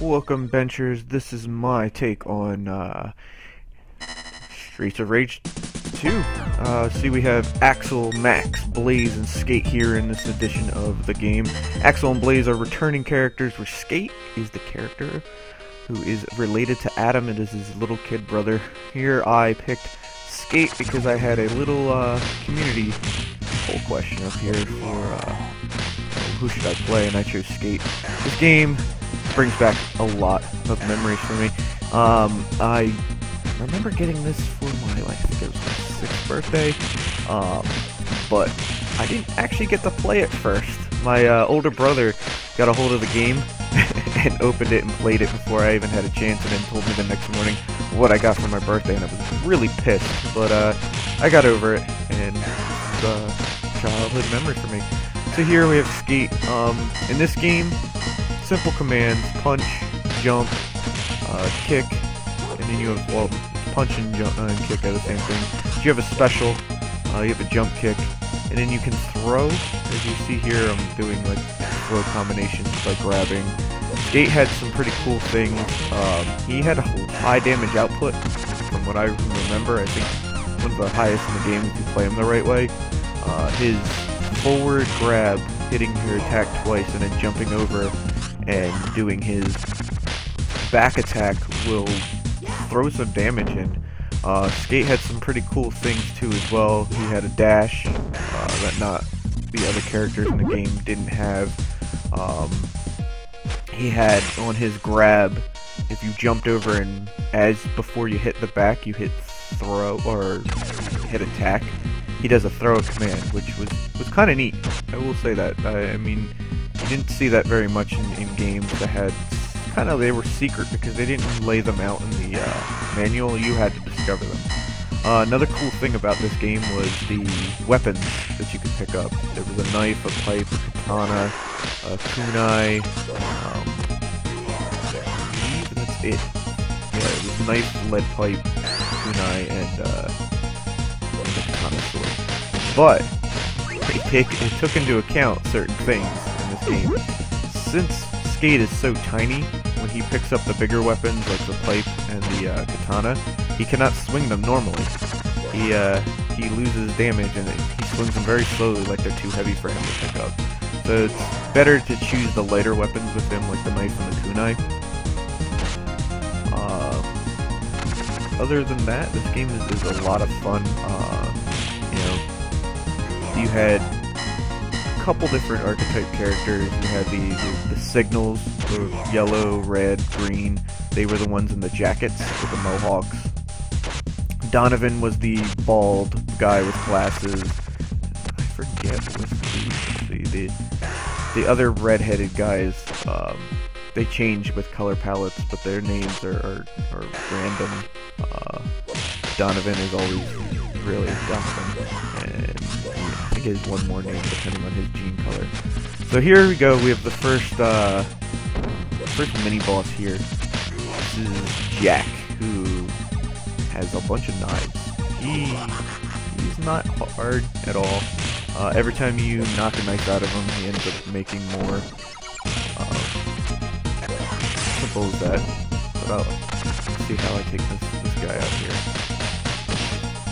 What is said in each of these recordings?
Welcome, benchers. This is my take on Streets of Rage 2. See, we have Axel, Max, Blaze, and Skate here in this edition of the game. Axel and Blaze are returning characters, where Skate is the character who is related to Adam. It is his little kid brother. Here I picked Skate because I had a little community poll question up here for who should I play, and I chose Skate. This game brings back a lot of memories for me. I remember getting this for my, I think it was my 6th birthday, but I didn't actually get to play it first. My older brother got a hold of the game and opened it and played it before I even had a chance, and then told me the next morning what I got for my birthday, and I was really pissed, but I got over it, and it's a childhood memory for me. So here we have Skate. In this game, simple commands: punch, jump, kick, and then you have, well, punch and jump and kick are the same thing. You have a special, you have a jump kick, and then you can throw. As you see here, I'm doing like throw combinations by grabbing. Skate had some pretty cool things. He had a high damage output, from what I remember. I think one of the highest in the game if you play him the right way. His forward grab, hitting your attack twice, and then jumping over and doing his back attack will throw some damage in. Skate had some pretty cool things too as well. He had a dash that not the other characters in the game didn't have. He had on his grab, if you jumped over and before you hit the back, you hit throw or hit attack. He does a throw command, which was kind of neat. I will say that. I mean, you didn't see that very much in games that had they were secret because they didn't lay them out in the manual. You had to discover them. Another cool thing about this game was the weapons that you could pick up. There was a knife, a pipe, a katana, a kunai. I believe that's it. Yeah, it was knife, lead pipe, kunai, and the katana sword. But it took into account certain things in this game. Since Skate is so tiny, when he picks up the bigger weapons like the pipe and the katana, he cannot swing them normally. He loses damage, and he swings them very slowly, like they're too heavy for him to pick up. So it's better to choose the lighter weapons with him, like the knife and the kunai. Other than that, this game is a lot of fun. You had a couple different archetype characters. You had the signals, the yellow, red, green. They were the ones in the jackets with the mohawks. Donovan was the bald guy with glasses. I forget what the other red-headed guys. They change with color palettes, but their names are random. Donovan is always really Donovan, and I think he has one more name depending on his gene color. So here we go. We have the first mini boss here. This is Jack, who has a bunch of knives. He's not hard at all. Every time you knock a knife out of him, he ends up making more. Simple as that. But let's see how I take this guy out here.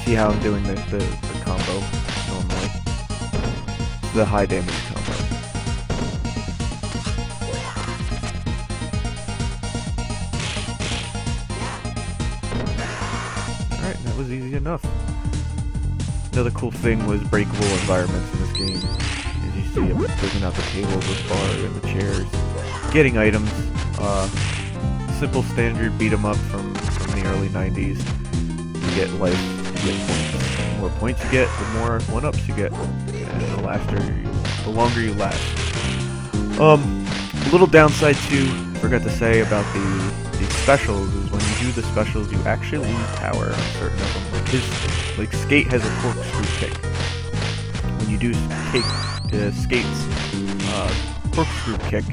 See how I'm doing the combo normally. The high damage combo. Alright, that was easy enough. Another cool thing was breakable environments in this game. As you see, I'm taking out the tables, the bar, and the chairs. Getting items. Simple standard beat 'em up from the early 90s. You get life, you get points. The more points you get, the more 1-ups you get. And the longer you last. A little downside too, forgot to say about the specials, is when you do the specials, you actually lose power on certain of them. Like Skate has a corkscrew kick. When you do take Skate's corkscrew kick,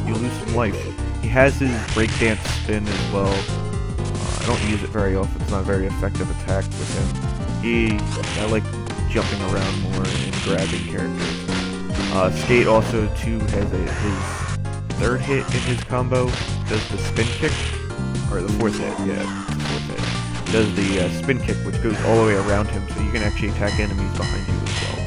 you lose some life. He has his breakdance spin as well. I don't use it very often. It's not a very effective attack with him. I like jumping around more and grabbing characters. Skate also too has his third hit in his combo does the spin kick, or the fourth hit, yeah, the fourth hit, does the spin kick, which goes all the way around him, so you can actually attack enemies behind you as well.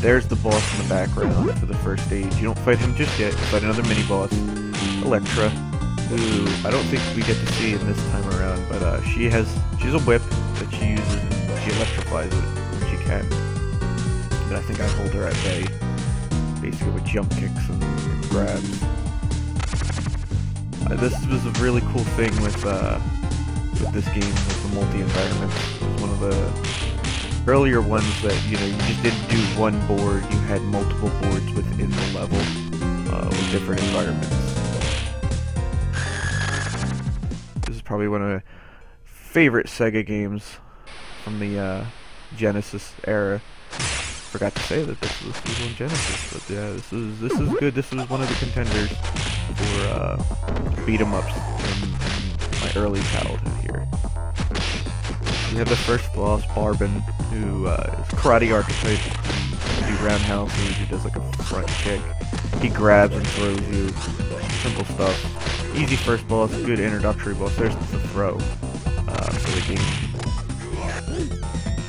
There's the boss in the background for the first stage. You don't fight him just yet. You fight another mini-boss, Electra, who I don't think we get to see in this time around, but she's a whip that she uses and she electrifies it when she can. And I think I hold her at bay, basically with jump kicks and grabs. This was a really cool thing with this game, with the multi-environment. It was one of the earlier ones that, you know, you just didn't do one board, you had multiple boards within the level with different environments. This is probably one of my favorite Sega games from the Genesis era. Forgot to say that this was on Genesis, but yeah, this is good. This was one of the contenders for beat 'em ups in my early childhood here. You have the first boss, Barbin, who is karate archetype. He can do roundhouse moves, he does like a front kick. He grabs and throws you. Simple stuff. Easy first boss, good introductory boss. There's the throw for the game.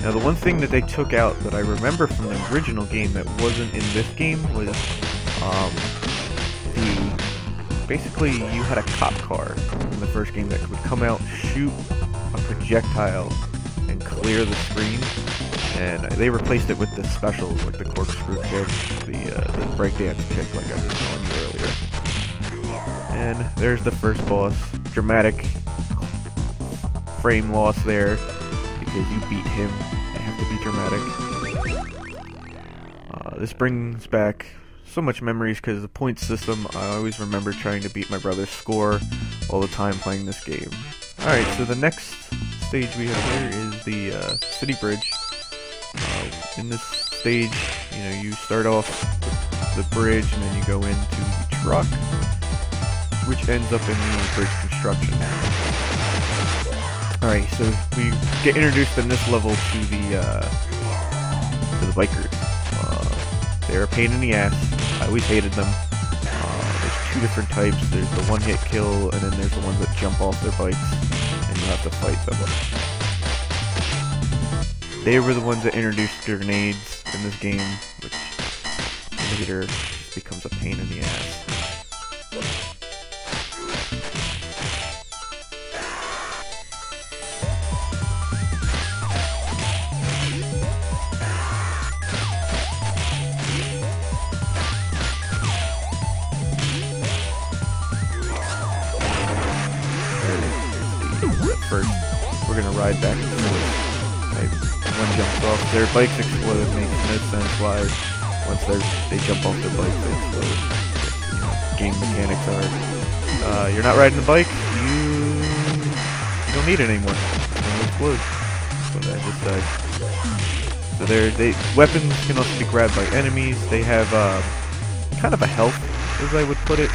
Now the one thing that they took out that I remember from the original game that wasn't in this game was basically you had a cop car in the first game that would come out, shoot a projectile, and clear the screen, and they replaced it with this special, like the corkscrew kick, the breakdance kick, like I was telling you earlier. And there's the first boss. Dramatic frame loss there, because you beat him. I have to be dramatic. This brings back so much memories, because the point system, I always remember trying to beat my brother's score all the time playing this game. Alright, so the next stage we have here is the city bridge. In this stage, you know, you start off with the bridge and then you go into the truck, which ends up in the bridge construction. Alright, so we get introduced in this level to the bikers. They're a pain in the ass. I always hated them. There's two different types. There's the one-hit kill, and then there's the ones that jump off their bikes, and you have to fight them. They were the ones that introduced grenades in this game, which later just becomes a pain in the ass. First, we're gonna ride back and forth. One jumps off, their bikes explode. Makes no sense why once they jump off their bike they explode. You know, game mechanics are you're not riding the bike, you don't need it anymore. It'll explode. That's what I just said. So weapons can also be grabbed by enemies. They have kind of a health, as I would put it.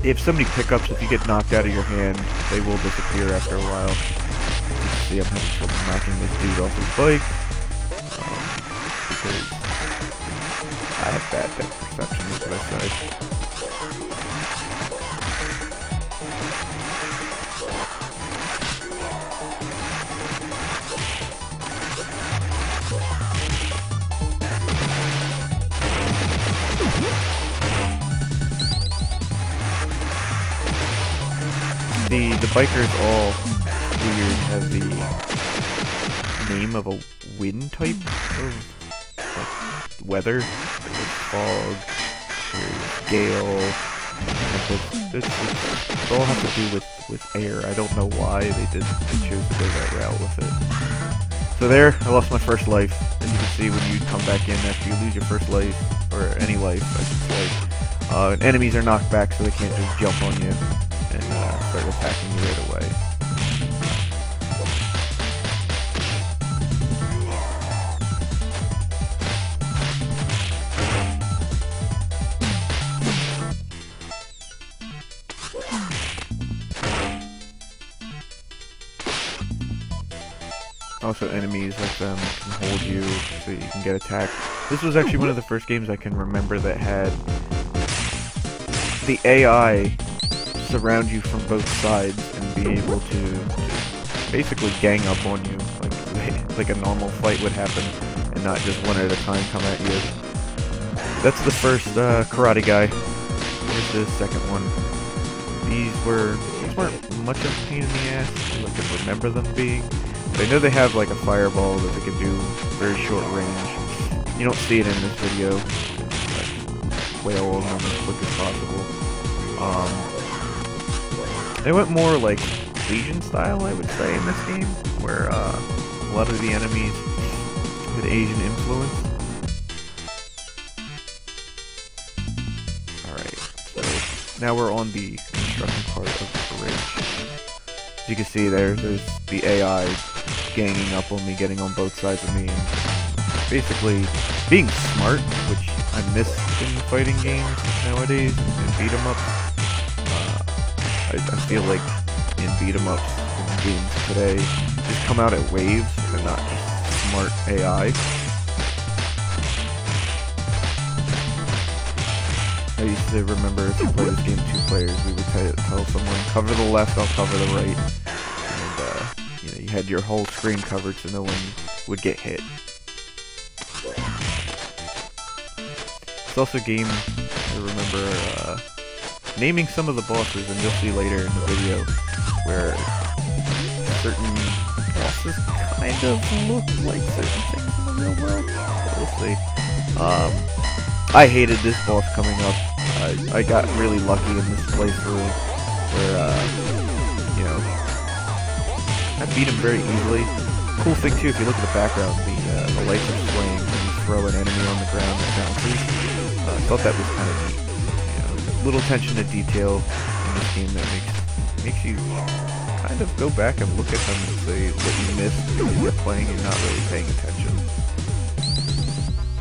If somebody pickups, if you get knocked out of your hand, they will disappear after a while. You can see I'm having trouble knocking this dude off his bike, because I have bad depth perception, is what I say. The bikers all weird have the name of a wind type of like weather. There's fog, there's gale, it's all have to do with air. I don't know why they chose to go that route with it. So there, I lost my first life. As you can see, when you come back in after you lose your first life, or any life, I should say, enemies are knocked back so they can't just jump on you and start attacking you right away. Also enemies like them can hold you so you can get attacked. This was actually one of the first games I can remember that had the AI surround you from both sides and be able to basically gang up on you like a normal fight would happen, and not just one at a time come at you. That's the first karate guy. Here's the second one. These weren't much of a pain in the ass, like I can remember them being. But I know they have like a fireball that they can do very short range. You don't see it in this video. Like, wail on them as quick as possible. They went more like Asian style, I would say, in this game, where a lot of the enemies had Asian influence. Alright, so now we're on the construction part of the bridge. As you can see there's the AI ganging up on me, getting on both sides of me, and basically being smart, which I miss in fighting games nowadays, and beat 'em ups. I feel like in beat 'em ups in games today just come out at waves and not just smart AI. I used to remember if you play this game 2 players, we would tell someone, cover the left, I'll cover the right. And you had your whole screen covered so no one would get hit. It's also a game I remember naming some of the bosses, and you'll see later in the video where certain bosses kind of look like certain things in the real world. But we'll see. I hated this boss coming up. I got really lucky in this playthrough where, I beat him very easily. Cool thing too, if you look at the background, the lights are swaying when you throw an enemy on the ground that bounces. I thought that was kind of neat. Little attention to detail in this game that makes you kind of go back and look at them and say what you missed because you're playing and not really paying attention.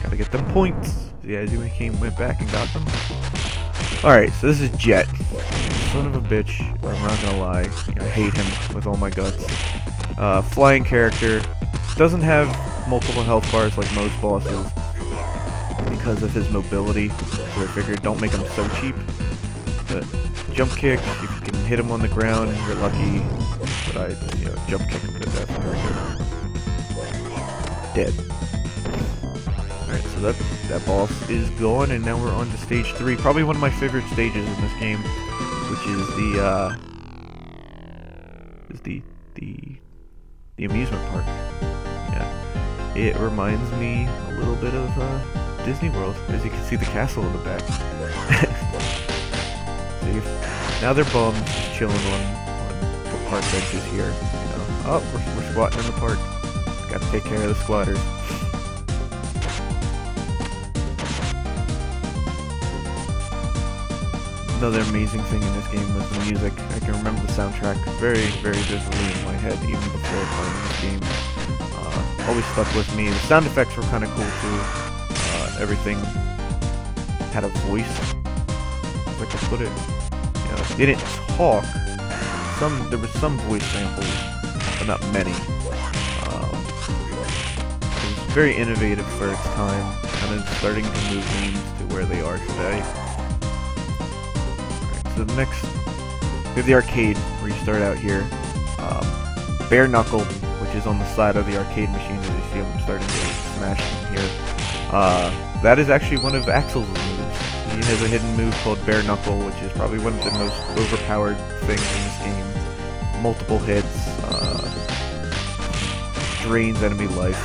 Gotta get them points. Yeah, as you went back and got them. Alright, so this is Jet. Son of a bitch. I'm not gonna lie. I hate him with all my guts. Flying character. Doesn't have multiple health bars like most bosses because of his mobility. So I figured don't make him so cheap. But jump kick, if you can hit him on the ground, you're lucky. But I, jump kick him to death. There we go. Dead. Alright, so that boss is gone, and now we're on to stage 3. Probably one of my favorite stages in this game, which is the amusement park. Yeah, it reminds me a little bit of Disney World, as you can see the castle in the back. See, now they're bums, just chilling on the park benches here. Oh, we're squatting in the park. Gotta take care of the squatters. Another amazing thing in this game was the music. I can remember the soundtrack very, very vividly in my head, even before playing this game. Always stuck with me. The sound effects were kind of cool too. Everything had a voice, if I could put it. It didn't talk. There was some voice samples, but not many. It was very innovative for its time, kind of starting to move games to where they are today. Alright, so next, we have the arcade, where you start out here. Bare Knuckle, which is on the side of the arcade machine, as you see him starting to smash them here. That is actually one of Axel's moves. He has a hidden move called Bare Knuckle, which is probably one of the most overpowered things in this game. Multiple hits, drains enemy life.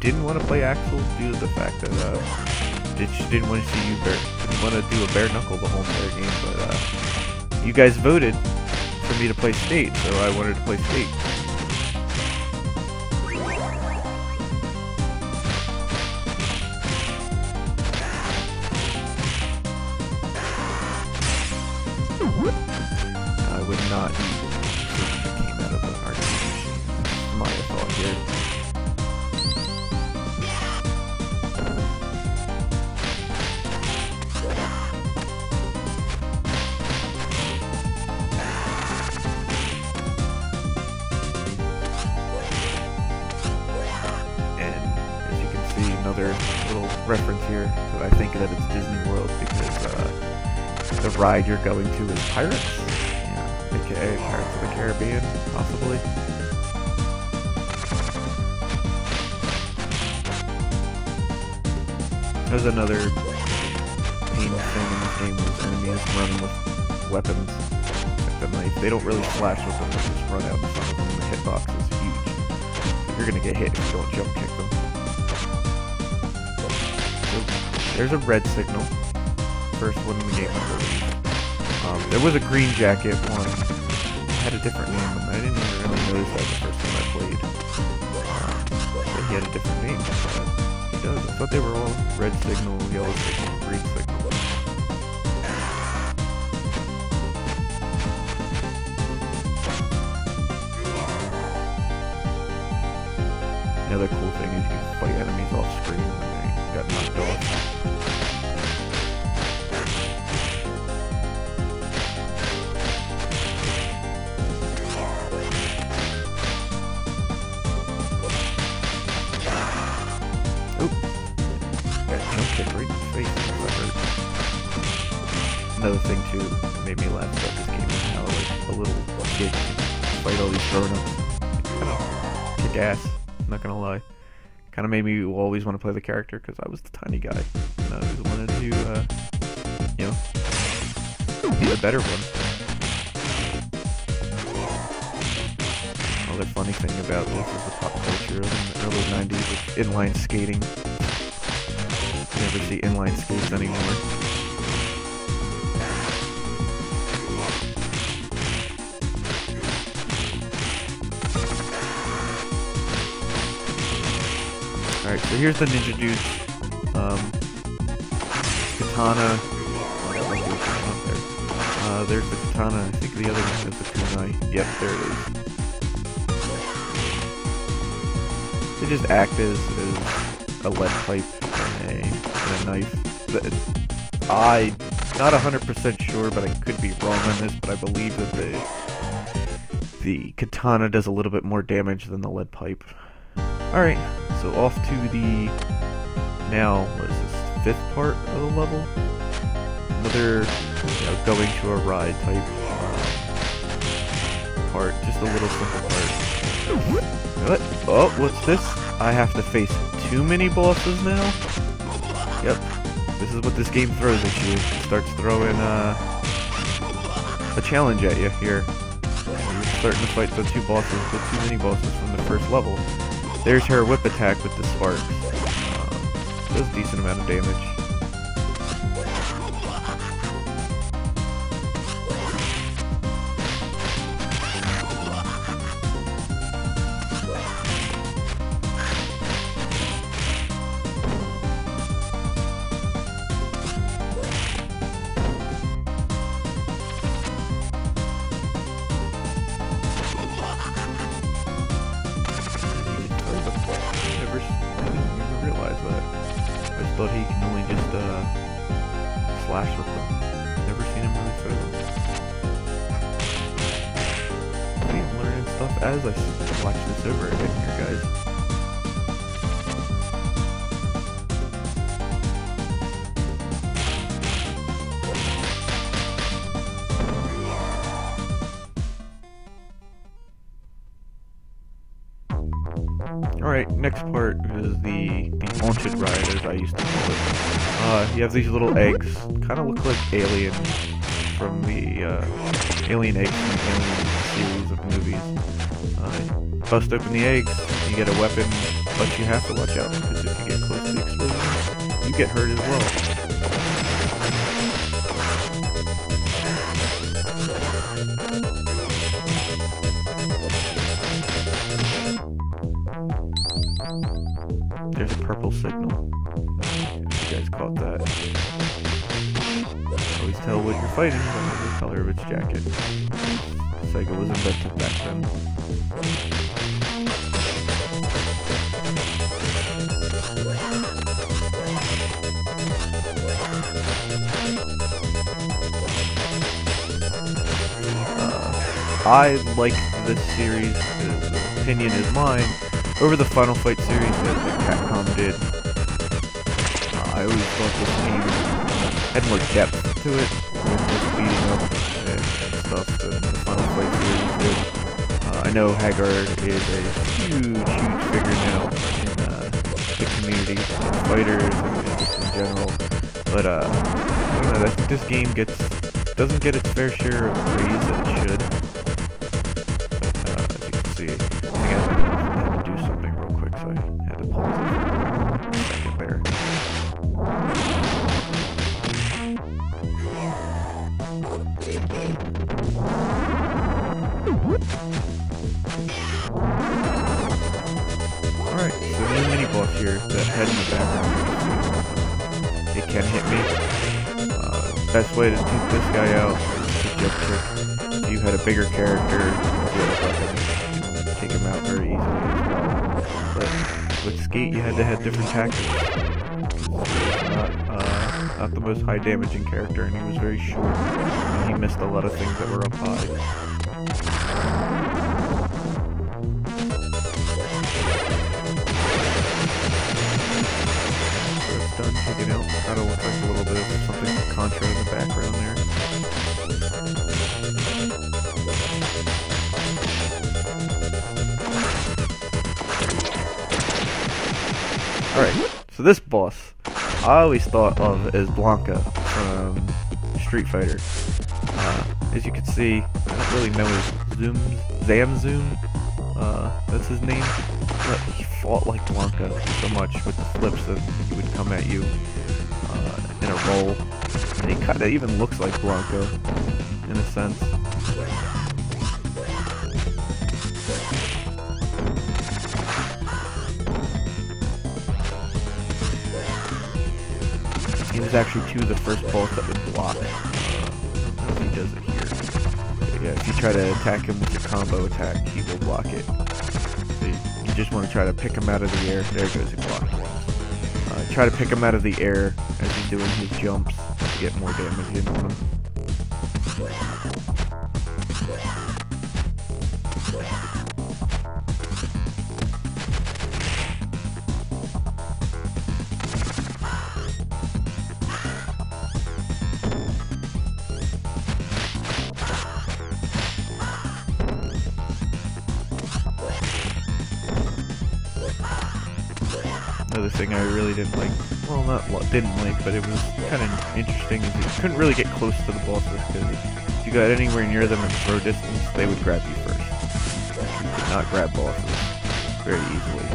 Didn't want to play Axel due to the fact that she didn't want to see you didn't want to do a Bare Knuckle the whole entire game, but you guys voted for me to play Skate, so I wanted to play Skate. I would not eat food that came out of an arcade machine. That's my thought here. another little reference here that I think that it's Disney World because the ride you're going to is Pirates, aka Pirates of the Caribbean, possibly. There's another main thing in this game is enemies running with weapons. Like the knife. They don't really slash with them, they just run out in front of them, and the hitbox is huge. So you're gonna get hit if you don't jump kick them. So there's a red signal. First one in the game, I believe. There was a green jacket one. It had a different name, and I didn't even really notice that the first time I played. But he had a different name. He does. I thought they were all red signal, yellow signal, green signal. Another cool thing is you can fight enemies off screen when they got knocked off. Another thing too that made me laugh about this game is how like a little kid fight all these grown-ups. Kind of kick ass, I'm not gonna lie. Kind of made me always want to play the character because I was the tiny guy and I always wanted to, you know, be the better one. Another funny thing about this is the pop culture of the early 90s with inline skating. You never see inline skates anymore. Alright, so here's the Ninja Dude. Katana. There's the katana. I think the other one is the kunai. Yep, there it is. They just act as a lead pipe and a knife. I'm not 100% sure, but I could be wrong on this, but I believe that the katana does a little bit more damage than the lead pipe. Alright, so off to the, now, what is this, 5th part of the level? Another, you know, going to a ride type part, just a little simple part. What? Oh, what's this? I have to face 2 mini-bosses now? Yep, this is what this game throws at you. It starts throwing a challenge at you here. You're starting to fight the 2 bosses, the 2 mini-bosses from the first level. There's her whip attack with the sparks. Does a decent amount of damage. But he can only just slash with them. Never seen him really throw them. I'm learning stuff as I watch this over again here, guys. Alright, next part is the haunted ride, as I used to call it. You have these little eggs, kind of look like Alien from the Alien eggs from the Alien series of movies. Bust open the eggs, you get a weapon, but you have to watch out because if you get close to the explosion, you get hurt as well. There's a purple signal. If you guys caught that. Always tell what you're fighting by the color of its jacket. Sega was invented back then. I like this series. The opinion is mine. Over the Final Fight series that Capcom did, I always thought this game had more depth to it, with just beating up and stuff than the Final Fight series did. I know Haggard is a huge figure now in the community, fighters, and just in general. But I don't know, I think this game doesn't get its fair share of praise that it should. But, as you can see, I think I had to do something real quick, so I had to pause it for a second there. Alright, so the mini boss here, the head in the background, it can hit me. Best way to take this guy out is to jump trick. If you had a bigger character, you can take him out very easily as well. But with Skate, you had to have different tactics. Not the most high damaging character, and he was very short. And he missed a lot of things that were up high. Done taking out. Kind of looks like a little bit of something contra in the background there. Alright, so this boss, I always thought of as Blanca from Street Fighter. As you can see, I don't really know his Zamzoom, that's his name. But he fought like Blanca so much with the flips that he would come at you in a roll. And he kind of even looks like Blanca in a sense. He was actually two of the first boss that would block. I don't know if he does it here. But yeah, if you try to attack him with your combo attack, he will block it. You just want to try to pick him out of the air. There goes, he blocked. Try to pick him out of the air as he's doing his jumps to get more damage in on him. Another thing I really didn't like, well, didn't like, but it was kind of interesting, is you couldn't really get close to the bosses, because if you got anywhere near them in throw distance, they would grab you first. You could not grab bosses very easily.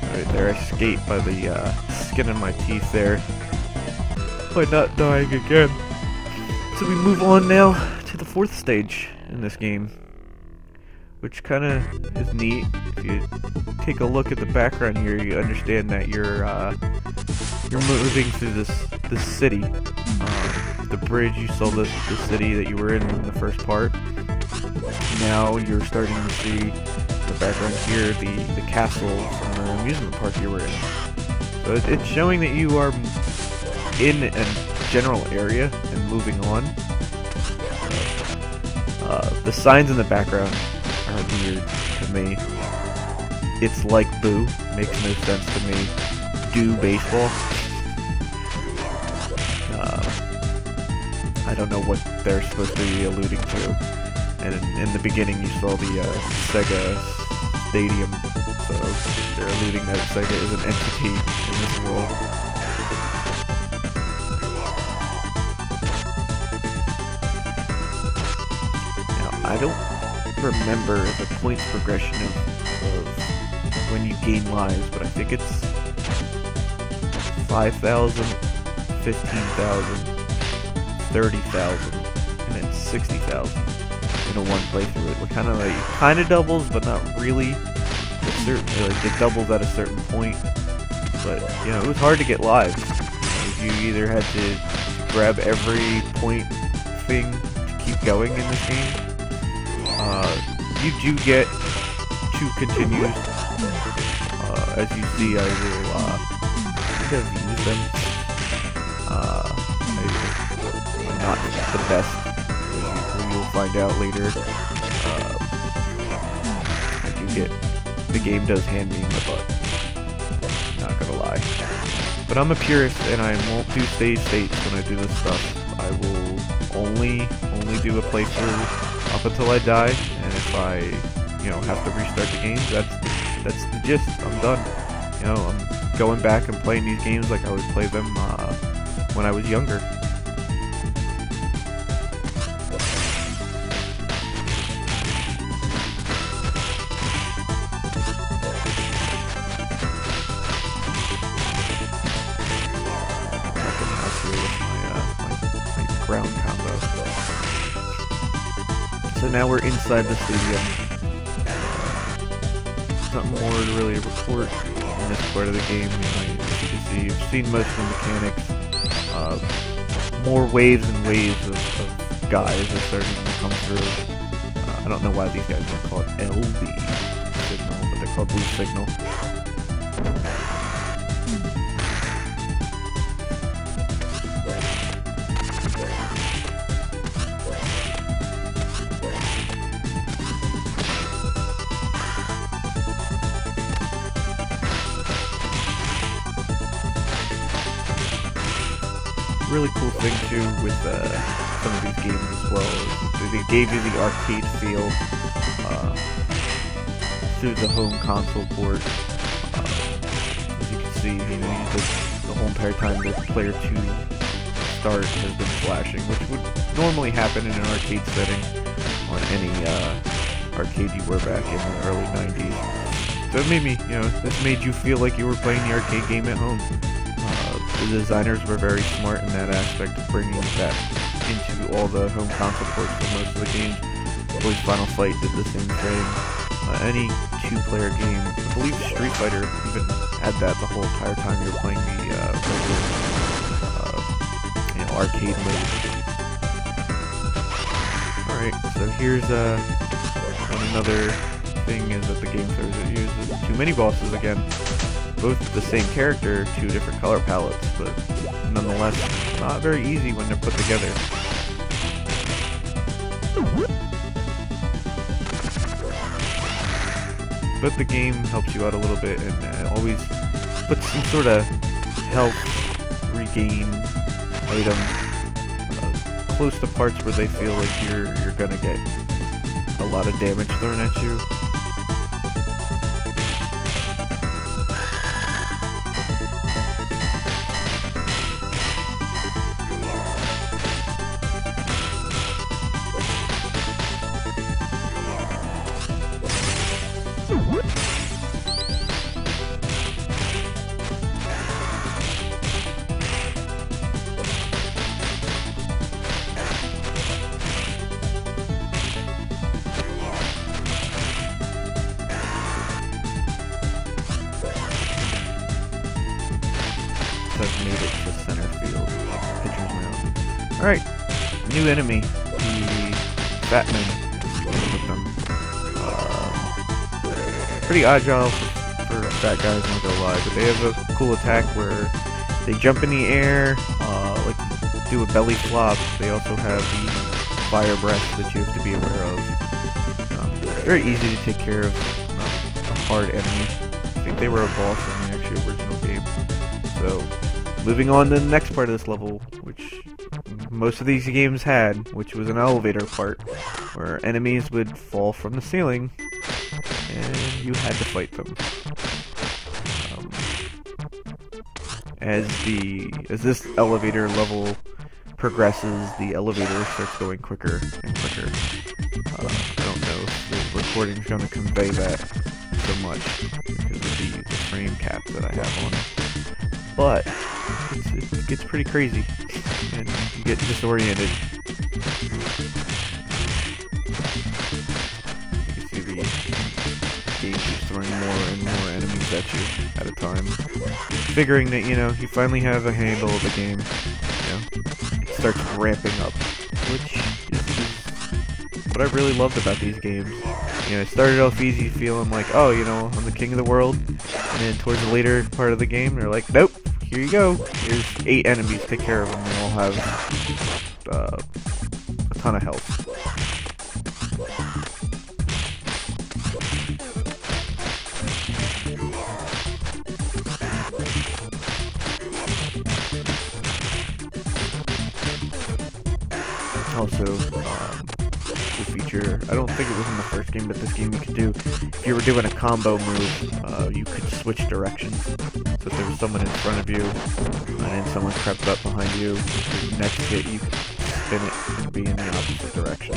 Alright, there I skate by the skin of my teeth there, by not dying again. So we move on now to the fourth stage in this game, which kind of is neat. If you take a look at the background here, you understand that you're moving through this city. The bridge, you saw the city that you were in the first part. Now you're starting to see the background here, the castle from the amusement park you were in. So it's showing that you are in a general area and moving on. The signs in the background are weird to me. It's like Boo, makes no sense to me. Do baseball. I don't know what they're supposed to be alluding to. And in the beginning you saw the Sega Stadium, so they're alluding that Sega is an entity in this world. Now, I don't remember the points progression of when you gain lives, but I think it's 5,000, 15,000, 30,000, and then 60,000 in a one playthrough. It kind of doubles, but not really. It doubles at a certain point, but you know, it was hard to get lives. You either had to grab every point thing to keep going in this game. You do get 2 continues. As you see, I will kind of use them. I'm not the best, as you'll find out later. I do get the game does hand me in the butt. Not gonna lie. But I'm a purist, and I won't do stage states when I do this stuff. I will only do a playthrough up until I die, and if I, have to restart the game, that's the gist. I'm done. I'm going back and playing these games like I would play them when I was younger. Ground combo. So now we're inside the stadium. Nothing more to really report in this part of the game. As you can see, you've seen most of the mechanics. More waves and waves of guys are starting to come through. I don't know why these guys are called LB signal, but they're called blue signal. Really cool thing too with some of these games as well is they gave you the arcade feel through the home console port. As you can see, the whole entire time the player 2 start has been flashing, which would normally happen in an arcade setting on any arcade you were back in the early 90s. So it made me, this made you feel like you were playing the arcade game at home. The designers were very smart in that aspect of bringing that into all the home console ports for most of the games. I believe Final Fight did the same thing. Any two-player game, I believe Street Fighter even had that the whole entire time you were playing the regular, arcade mode. Alright, so here's another thing is that the game throws at you is two mini-bosses again. Both the same character, two different color palettes, but nonetheless not very easy when they're put together. But the game helps you out a little bit and always puts some sort of health regain item close to parts where they feel like you're gonna get a lot of damage thrown at you. I've made it to center field. Pitcher's mound. Alright, new enemy, the Batman. Pretty agile for fat guys, I'm not gonna lie, but they have a cool attack where they jump in the air, like do a belly flop. They also have the fire breath that you have to be aware of. Very easy to take care of a hard enemy. I think they were a boss in the actual original game. So, moving on to the next part of this level, which most of these games had, which was an elevator part, where enemies would fall from the ceiling, and you had to fight them. As this elevator level progresses, the elevator starts going quicker and quicker. I don't know if the recording's going to convey that so much because of the frame cap that I have on it. But it gets pretty crazy, and you get disoriented. You can see the game is throwing more and more enemies at you at a time. Figuring that, you finally have a handle of the game, it starts ramping up, which is what I really loved about these games. It started off easy, feeling like, oh, I'm the king of the world, and then towards the later part of the game, they're like, nope, here you go, here's 8 enemies, take care of them, they all have a ton of health. Also, the feature, I don't think it was in the first game, but this game you could do, if you were doing a combo move, you could switch directions. So if there was someone in front of you, and then someone crept up behind you, your next hit you could spin it and be in the opposite direction.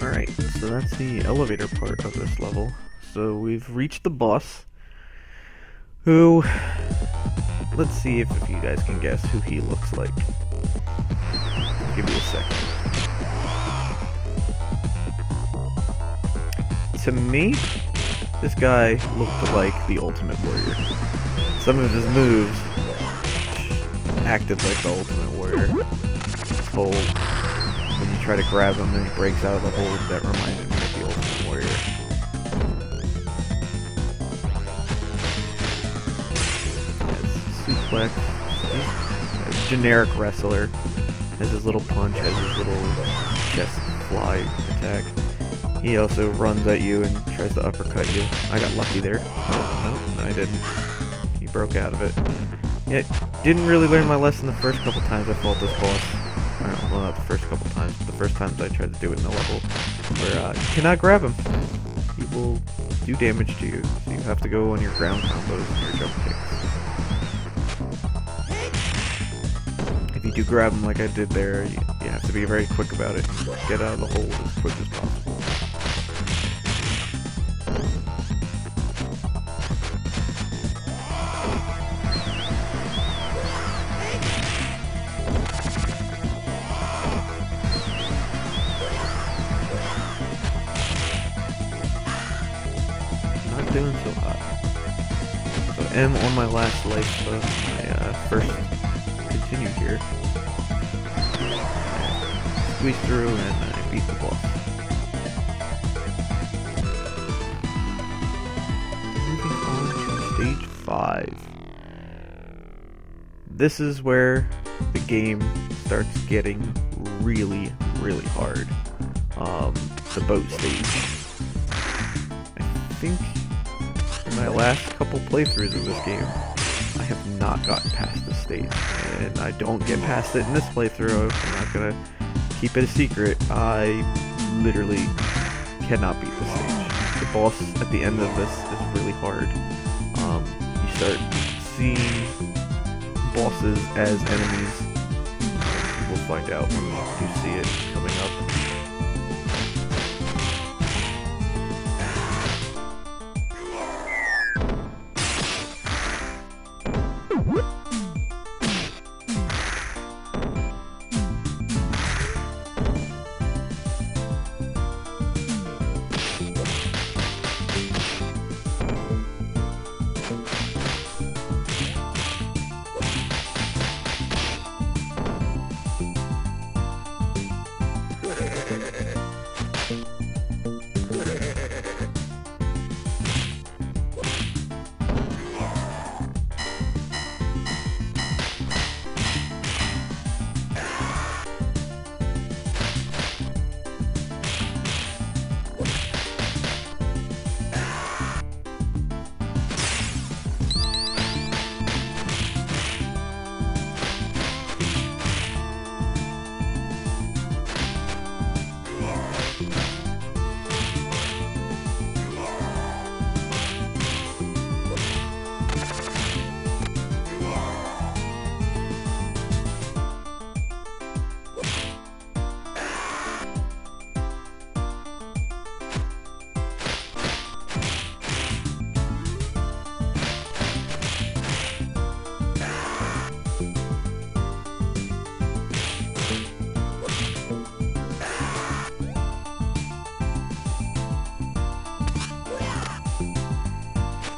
Alright, so that's the elevator part of this level. So we've reached the boss, who, let's see if you guys can guess who he looks like. I'll give you a second. To me, this guy looked like the Ultimate Warrior. Some of his moves acted like the Ultimate Warrior. His hold, when you try to grab him and he breaks out of the hold, that reminded me of the Ultimate Warrior. Suplex. He's a generic wrestler. Has his little punch, has his little chest fly attack. He also runs at you and tries to uppercut you. I got lucky there. Oh, no, I didn't. He broke out of it. Yeah, didn't really learn my lesson the first couple times I fought this boss. Well, not the first couple times, but the first times I tried to do it in the level, where you cannot grab him. He will do damage to you, so you have to go on your ground combos and your jump kicks. If you do grab him like I did there, you have to be very quick about it and get out of the hold as quick as possible. Doing so hot. So M on my last life of my first continue here. Squeeze through and I beat the boss. Moving on to stage 5. This is where the game starts getting really, really hard. The boat stage. I think in my last couple playthroughs of this game, I have not gotten past this stage, and I don't get past it in this playthrough. I'm not gonna keep it a secret. I literally cannot beat this stage. The boss at the end of this is really hard. You start seeing bosses as enemies. We'll find out when you do see it coming up.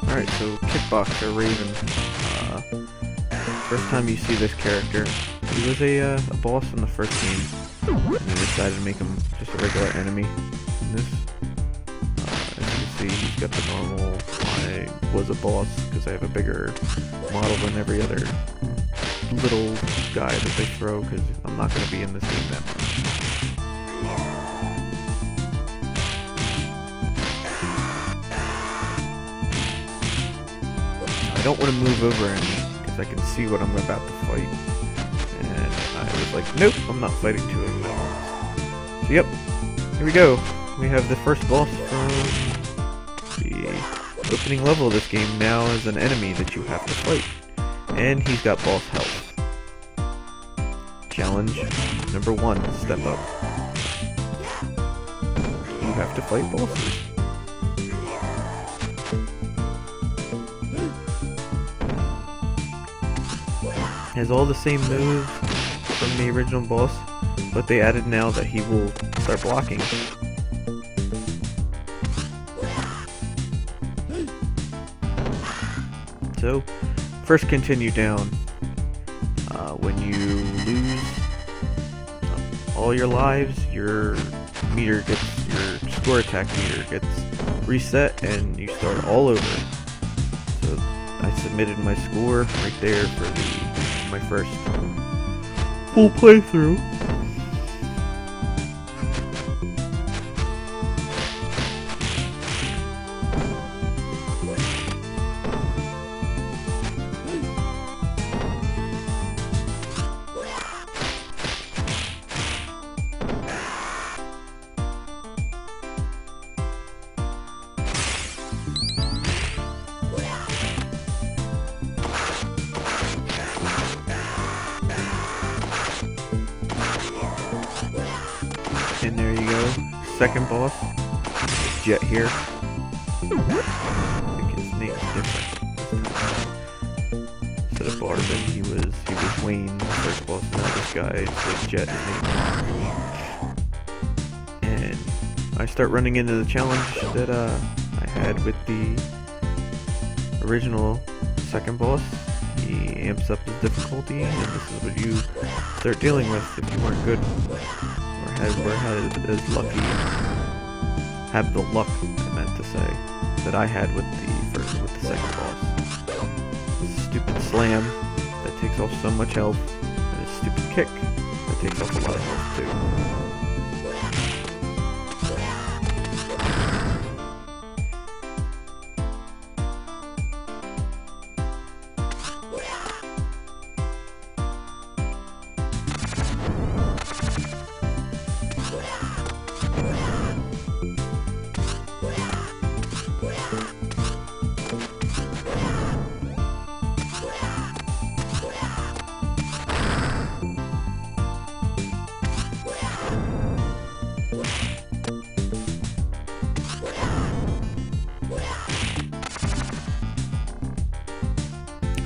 Alright, so Kickboxer Raven. First time you see this character, he was a boss in the first game. And I decided to make him just a regular enemy in this. As you can see, he's got the normal, I was a boss, because I have a bigger model than every other little guy that they throw, because I'm not going to be in this game that much. I don't want to move over any, because I can see what I'm about to fight. And I was like, nope, I'm not fighting two of them. So yep, here we go. We have the first boss from the opening level of this game now as an enemy that you have to fight. And he's got boss health. Challenge number 1, step up. You have to fight bosses. Has all the same moves from the original boss, but they added now that he will start blocking. So, first continue down. When you lose all your lives, your meter gets, your score attack meter gets reset and you start all over. So I submitted my score right there for my first full playthrough. And there you go, second boss, Jet here. I think his name's different. Instead of Barben, he was Wayne, the first boss. Now this guy is Jet, his name. And I start running into the challenge that I had with the original second boss. He amps up his difficulty, and this is what you start dealing with if you weren't good. Or had as lucky, have the luck, I meant to say, that I had with the second boss. This stupid slam that takes off so much health, and a stupid kick that takes off a lot of health too.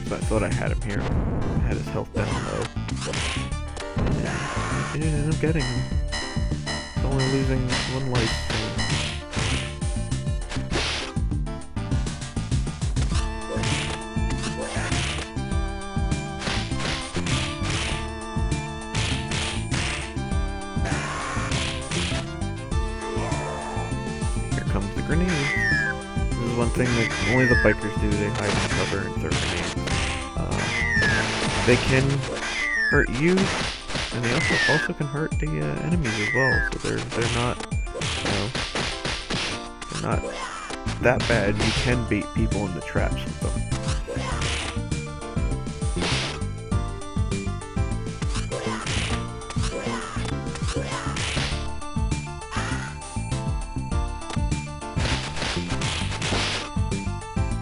I thought I had him here. I had his health down low. And I didn't end up getting him. It's only losing 1 life. Here comes the grenade. This is one thing that only the bikers do. They hide and cover and throw grenades. They can hurt you, and they also can hurt the enemies as well. So they're not, you know, they're not that bad. You can bait people into traps with them.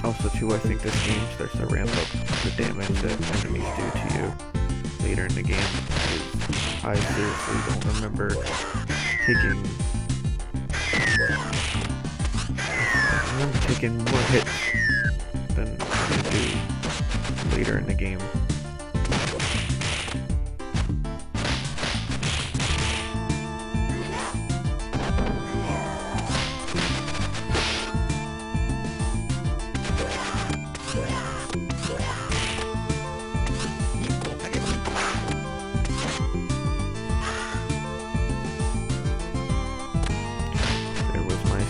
Also, too, I think this game starts to ramp up the damage that enemies do to you later in the game. I seriously don't remember taking more hits than I do later in the game.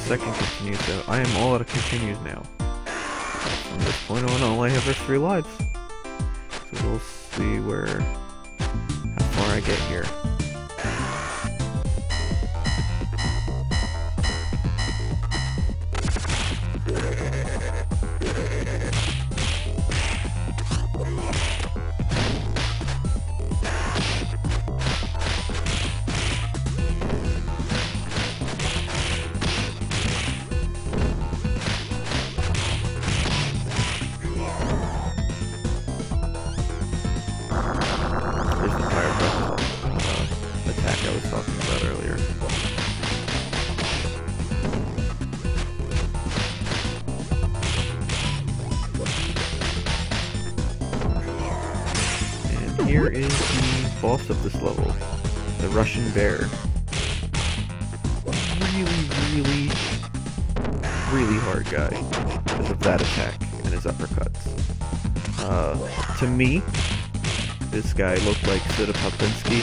second continue, so I am all out of continues now. From this point on, all I have are 3 lives. So we'll see how far I get here. Here is the boss of this level, the Russian bear. Really hard guy because of that attack and his uppercuts. To me, this guy looked like Sid Popinski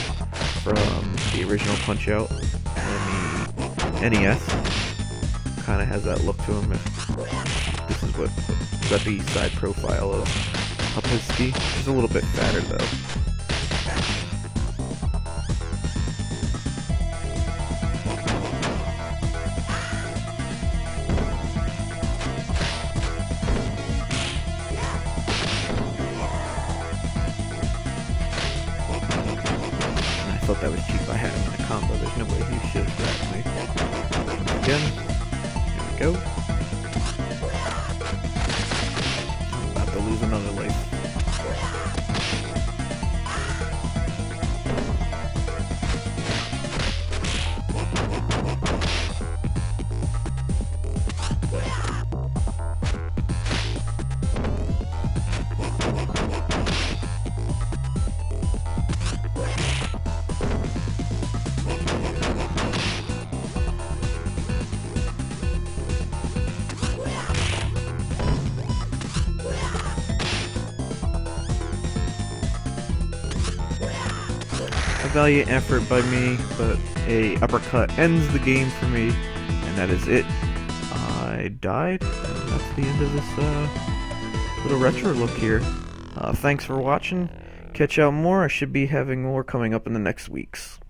from the original Punch-Out on the NES. Kind of has that look to him. This is what the side profile of Popinski. He's a little bit fatter though. I thought that was cheap. I had him in a combo. There's no way he should have grabbed me. Again. Here we go. I'm about to lose another life. Valiant effort by me, but a uppercut ends the game for me, and that is it. I died, and that's the end of this little retro look here. Thanks for watching. Catch out more. I should be having more coming up in the next weeks.